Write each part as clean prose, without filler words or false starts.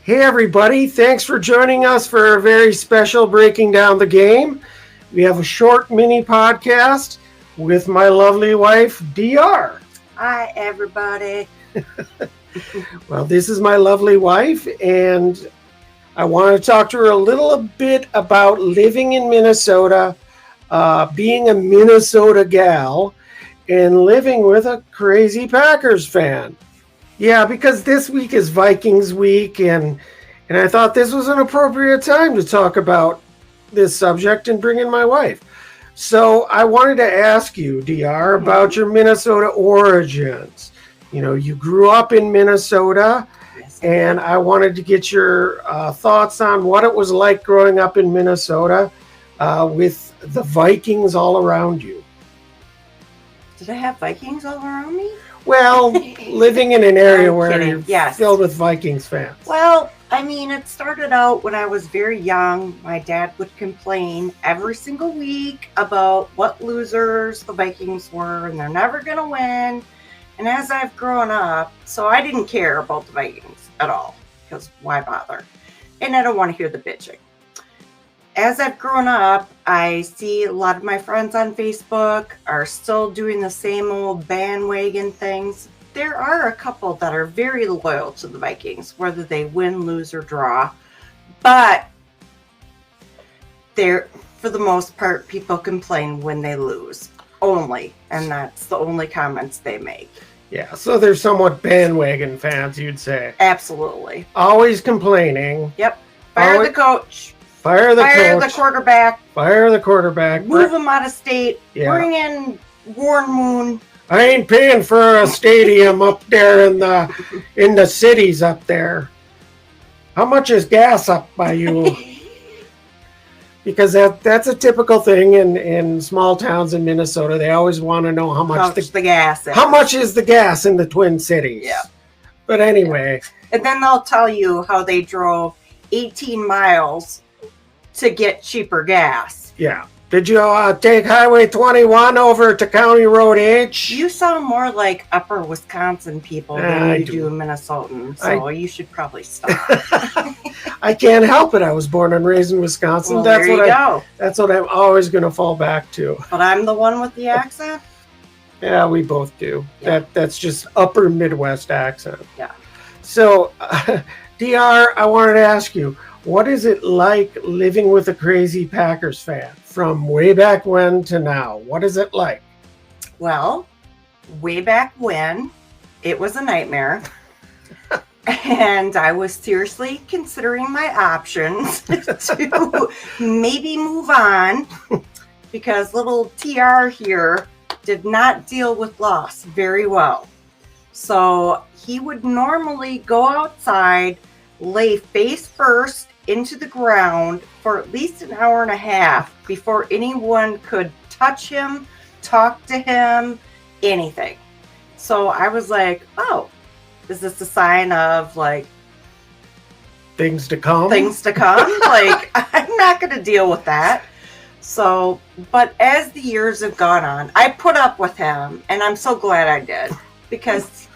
Hey everybody, thanks for joining us for a very special Breaking Down the Game. We have a short mini podcast with my lovely wife, Dee R. Hi everybody. Well, this is my lovely wife, and I want to talk to her a little bit about living in Minnesota, being a Minnesota gal, and living with a crazy Packers fan. Yeah, because this week is Vikings week, and I thought this was an appropriate time to talk about this subject and bring in my wife. So I wanted to ask you, Dee R, about your Minnesota origins. You know, you grew up in Minnesota, and I wanted to get your thoughts on what it was like growing up in Minnesota with the Vikings all around you. Did I have Vikings all around me? Well, living in an area where you're filled with Vikings fans. Well, I mean, it started out when I was very young. My dad would complain every single week about what losers the Vikings were, and they're never going to win. And as I've grown up, so I didn't care about the Vikings at all, because why bother? And I don't want to hear the bitching. As I've grown up, I see a lot of my friends on Facebook are still doing the same old bandwagon things. There are a couple that are very loyal to the Vikings, whether they win, lose, or draw. But for the most part, people complain when they lose only. And that's the only comments they make. Yeah, so they're somewhat bandwagon fans, you'd say. Absolutely. Always complaining. Yep. Fire the coach. Fire the coach. The quarterback. Fire the quarterback. Move him out of state. Yeah. Bring in Warren Moon. I ain't paying for a stadium up there in the cities up there. How much is gas up by you? Because that's a typical thing in small towns in Minnesota. They always want to know how much the gas is. How much is the gas in the Twin Cities? Yeah. But anyway. And then they'll tell you how they drove 18 miles to get cheaper gas. Yeah. Did you take Highway 21 over to County Road H? You sound more like upper Wisconsin people than you do Minnesotans, so you should probably stop. I can't help it. I was born and raised in Wisconsin. Well, there you go. That's what I'm always going to fall back to. But I'm the one with the accent? Yeah, we both do. Yeah. That's just upper Midwest accent. Yeah. So, Dee R, I wanted to ask you, what is it like living with a crazy Packers fan from way back when to now? What is it like? Well, way back when, it was a nightmare. And I was seriously considering my options to maybe move on because little TR here did not deal with loss very well. So he would normally go outside, lay face first into the ground for at least an hour and a half before anyone could touch him, talk to him, anything. So I was like, oh, is this a sign of like things to come? Like, I'm not going to deal with that. So, but as the years have gone on, I put up with him, and I'm so glad I did because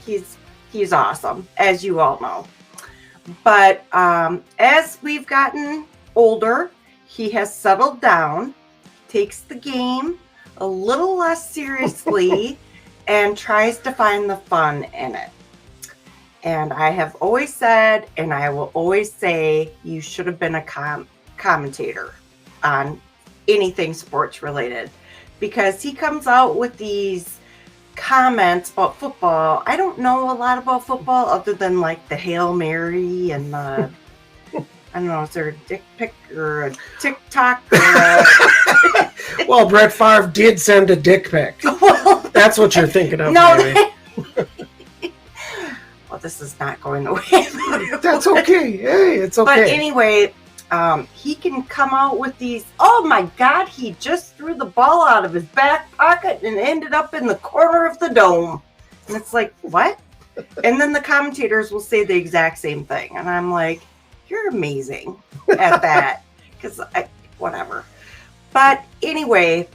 he's awesome, as you all know. But as we've gotten older, he has settled down, takes the game a little less seriously, and tries to find the fun in it. And I have always said, and I will always say, you should have been a commentator on anything sports related, because he comes out with these comments about football. I don't know a lot about football other than like the Hail Mary and the I don't know, is there a dick pic or a TikTok? Well, Brett Favre did send a dick pic. Well, that's what you're thinking of. No. Well, this is not going the way. That's okay. Hey, it's okay. But anyway, he can come out with these, oh my God, he just threw the ball out of his back pocket and ended up in the corner of the dome. And it's like, what? And then the commentators will say the exact same thing. And I'm like, you're amazing at that. Because whatever. But anyway,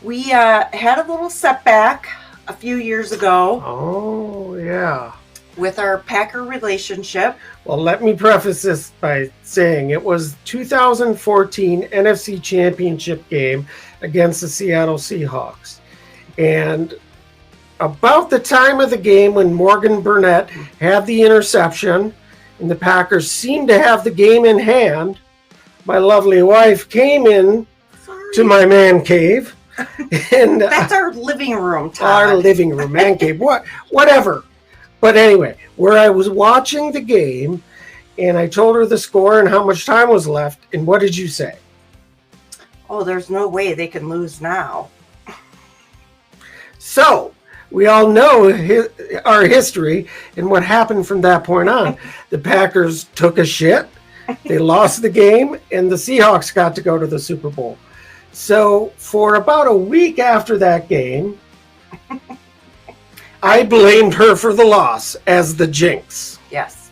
we had a little setback a few years ago. Oh, yeah. with our Packer relationship. Well, let me preface this by saying it was 2014 NFC Championship game against the Seattle Seahawks. And about the time of the game when Morgan Burnett had the interception and the Packers seemed to have the game in hand, my lovely wife came in to my man cave. And that's our living room, Todd. Our living room, man cave, whatever. But anyway, where I was watching the game, and I told her the score and how much time was left, and what did you say? Oh, there's no way they can lose now. So, we all know our history and what happened from that point on. The Packers took a shit, they lost the game, and the Seahawks got to go to the Super Bowl. So, for about a week after that game, I blamed her for the loss as the jinx. Yes,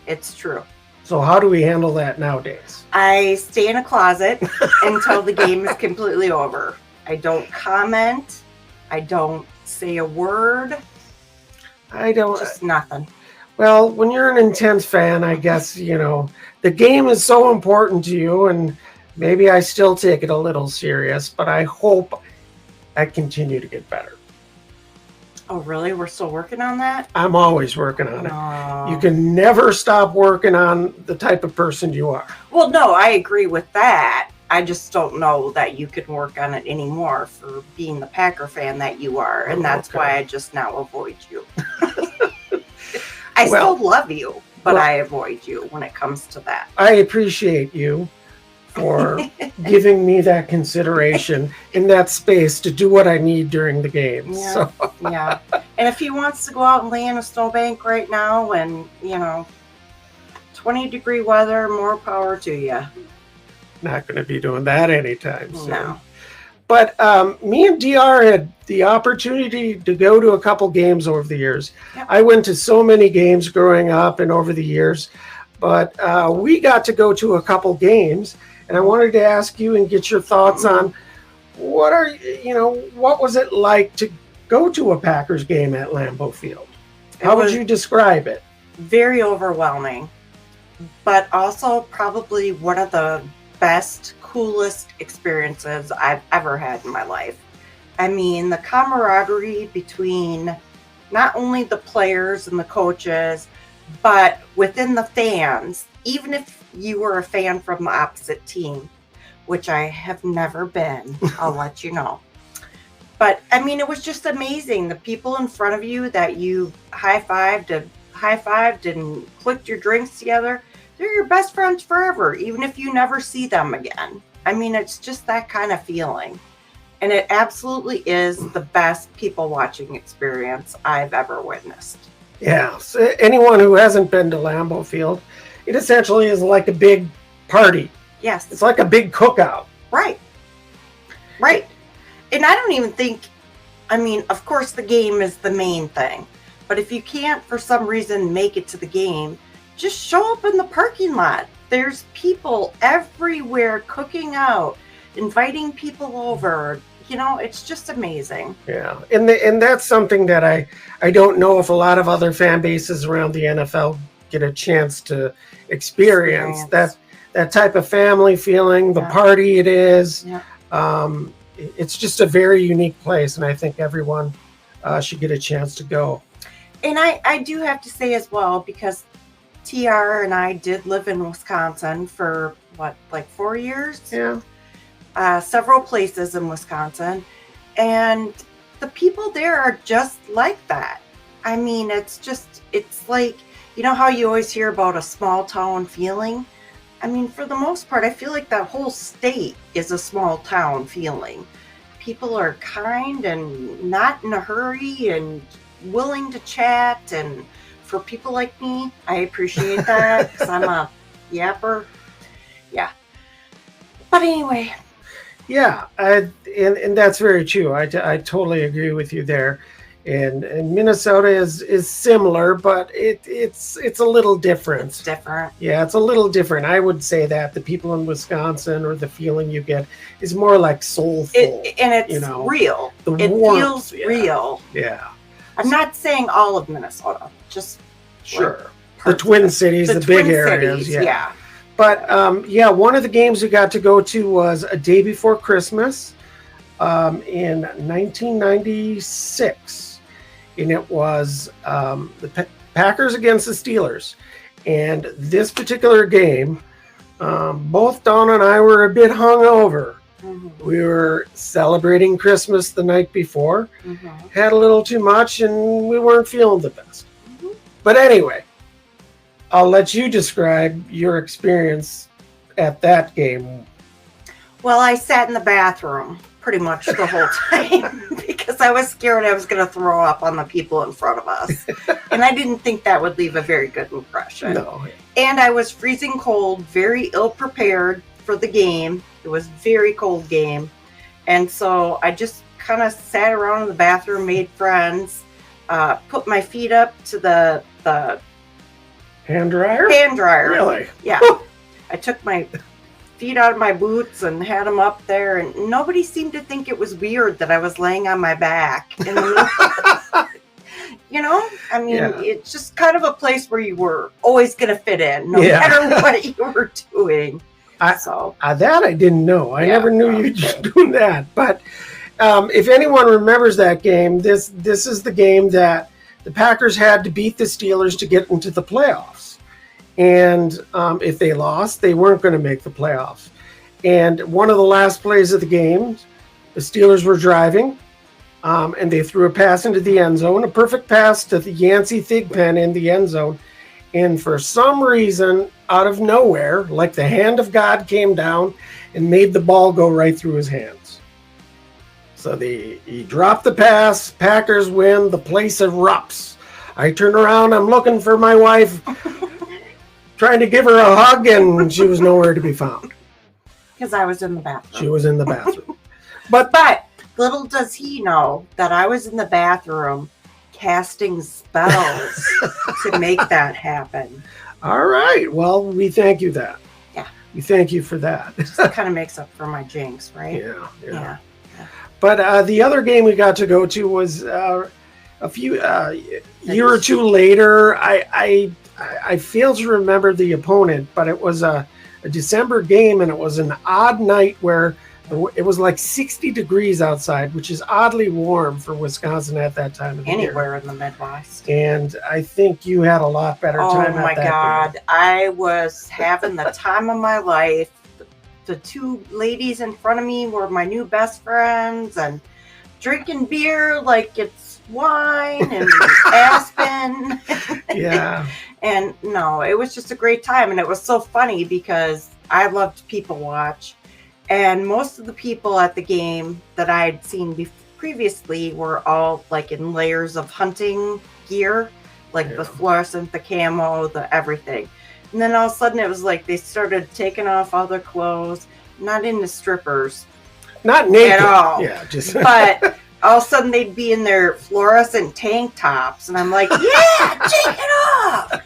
it's true. So how do we handle that nowadays? I stay in a closet until the game is completely over. I don't comment. I don't say a word. I don't. Just nothing. Well, when you're an intense fan, I guess, the game is so important to you, and maybe I still take it a little serious, but I hope I continue to get better. Oh, really? We're still working on that? I'm always working on it. Oh. You can never stop working on the type of person you are. Well, no, I agree with that. I just don't know that you can work on it anymore for being the Packer fan that you are. And that's why I just now avoid you. I still love you, but I avoid you when it comes to that. I appreciate you for giving me that consideration in that space to do what I need during the game. Yeah. So. Yeah. And if he wants to go out and lay in a snowbank right now and, 20-degree weather, more power to you. Not going to be doing that anytime soon. No. But me and Dee R had the opportunity to go to a couple games over the years. Yep. I went to so many games growing up and over the years, but we got to go to a couple games, and I wanted to ask you and get your thoughts on what was it like to go to a Packers game at Lambeau Field? How would you describe it? Very overwhelming, but also probably one of the best, coolest experiences I've ever had in my life. I mean, the camaraderie between not only the players and the coaches, but within the fans, even if you were a fan from the opposite team, which I have never been, I'll let you know. But I mean, it was just amazing. The people in front of you that you high-fived and clicked your drinks together, they're your best friends forever, even if you never see them again. I mean, it's just that kind of feeling. And it absolutely is the best people watching experience I've ever witnessed. Yeah. So anyone who hasn't been to Lambeau Field, it essentially is like a big party. Yes. It's like a big cookout. Right. Right. And I don't even think, of course the game is the main thing. But if you can't, for some reason, make it to the game, just show up in the parking lot. There's people everywhere cooking out, inviting people over. It's just amazing. Yeah, and that's something that I don't know if a lot of other fan bases around the NFL get a chance to experience. That type of family feeling, the party it is. Yeah. It's just a very unique place, and I think everyone should get a chance to go. And I do have to say as well, because TR and I did live in Wisconsin for 4 years? Yeah. Several places in Wisconsin, and the people there are just like that. I mean, it's like, how you always hear about a small town feeling? I mean, for the most part, I feel like that whole state is a small town feeling. People are kind and not in a hurry and willing to chat, and for people like me, I appreciate that because I'm a yapper. Yeah. But anyway. Yeah, and that's very true. I totally agree with you there. And Minnesota is similar, but it's a little different. It's different. Yeah, it's a little different. I would say that the people in Wisconsin, or the feeling you get, is more like soulful. And it's real. It warmth, feels real. Yeah. I'm not saying all of Minnesota, just Sure. The parts of Twin it. Cities, the Twin big areas. Cities, yeah. But yeah, one of the games we got to go to was A Day Before Christmas in 1996. And it was the Packers against the Steelers. And this particular game, both Dawn and I were a bit hungover. Mm-hmm. We were celebrating Christmas the night before, Mm-hmm. had a little too much, and we weren't feeling the best. Mm-hmm. But anyway, I'll let you describe your experience at that game. Well, I sat in the bathroom pretty much the whole time because I was scared I was going to throw up on the people in front of us. And I didn't think that would leave a very good impression. No. And I was freezing cold, very ill prepared for the game. It was a very cold game. And so I just kind of sat around in the bathroom, made friends, put my feet up to the Hand dryer? hand dryer. Really? Yeah. I took my feet out of my boots and had them up there, and nobody seemed to think it was weird that I was laying on my back. In the middle. You know, I mean, it's just kind of a place where you were always going to fit in, no matter what you were doing. That I didn't know. I never knew you were doing that. But if anyone remembers that game, this is the game that the Packers had to beat the Steelers to get into the playoffs. And if they lost, they weren't going to make the playoffs. And one of the last plays of the game, the Steelers were driving, and they threw a pass into the end zone, a perfect pass to the Yancey Thigpen in the end zone. And for some reason, out of nowhere, like the hand of God came down and made the ball go right through his hands. So he dropped the pass, Packers win, the place erupts. I turn around, I'm looking for my wife, trying to give her a hug, and she was nowhere to be found. Because I was in the bathroom. She was in the bathroom. But little does he know that I was in the bathroom casting spells to make that happen. All right. Well, we thank you that. Yeah. We thank you for that. Just kind of makes up for my jinx, right? Yeah. But the other game we got to go to was a few year or two later. I fail to remember the opponent, but it was a December game, and it was an odd night where it was like 60 degrees outside, which is oddly warm for Wisconsin at that time of the year. Anywhere in the Midwest. And I think you had a lot better time at that game. Oh my God. I was having the time of my life. The two ladies in front of me were my new best friends, and drinking beer like it's wine and Aspen. Yeah. And no, it was just a great time. And it was so funny because I loved people watch. And most of the people at the game that I had seen previously were all like in layers of hunting gear, like the fluorescent, the camo, the everything. And then all of a sudden it was like they started taking off all their clothes, not into strippers. Not naked. At all. Yeah, just but all of a sudden they'd be in their fluorescent tank tops. And I'm like, yeah, take it off.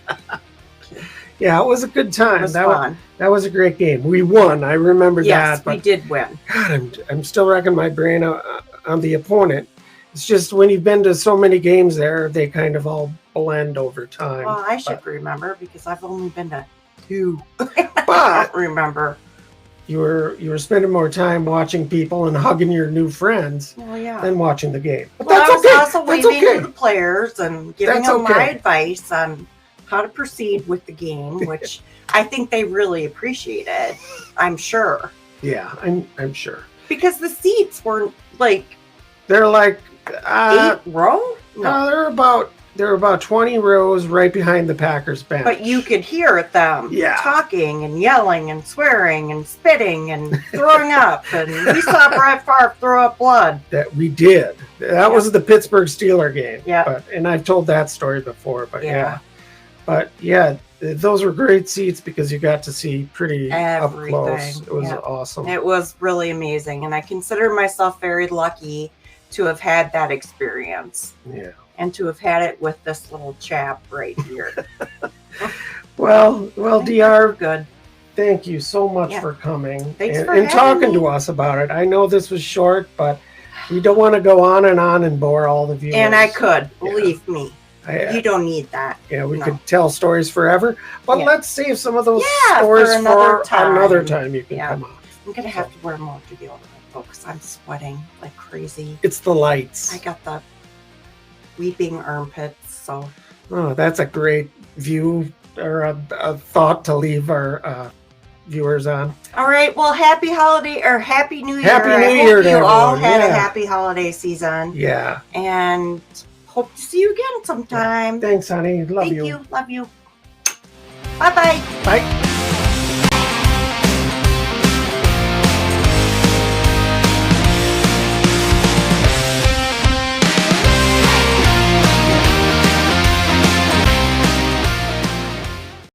Yeah, it was a good time. It was fun. That was a great game. We won. I remember that. Yes, we did win. God, I'm still racking my brain on the opponent. It's just when you've been to so many games there, they kind of all blend over time. Well, I should remember because I've only been to 2. But I don't remember. You were spending more time watching people and hugging your new friends than watching the game. But well, that's I was okay. also waving to the players and giving them my advice on how to proceed with the game, which I think they really appreciated. I'm sure. Yeah, I'm sure. Because the seats weren't like they're like 8 row. No, they're about 20 rows right behind the Packers bench. But you could hear them talking and yelling and swearing and spitting and throwing up. And we saw Brett Favre throw up blood. That we did. That was the Pittsburgh Steelers game. Yeah. And I've told that story before. But But those were great seats because you got to see pretty up close. It was awesome. It was really amazing. And I consider myself very lucky to have had that experience. Yeah. And to have had it with this little chap right here. well, Dee R, good. Thank you so much for coming Thanks for and talking me. to us about it. I know this was short, but We don't want to go on and bore all the viewers. And I could, believe me. You don't need that. Yeah, we could tell stories forever, but let's save some of those stories for another time. You can come on. I'm gonna have to wear more deodorant because I'm sweating like crazy. It's the lights. I got the weeping armpits, so. Oh, that's a great view or a thought to leave our viewers on. All right. Well, happy holiday or happy New Year. Happy New I Year hope to you everyone. all had a happy holiday season. Yeah. And hope to see you again sometime. Thanks, honey. Love you. Thank you. Love you. Bye-bye. Bye.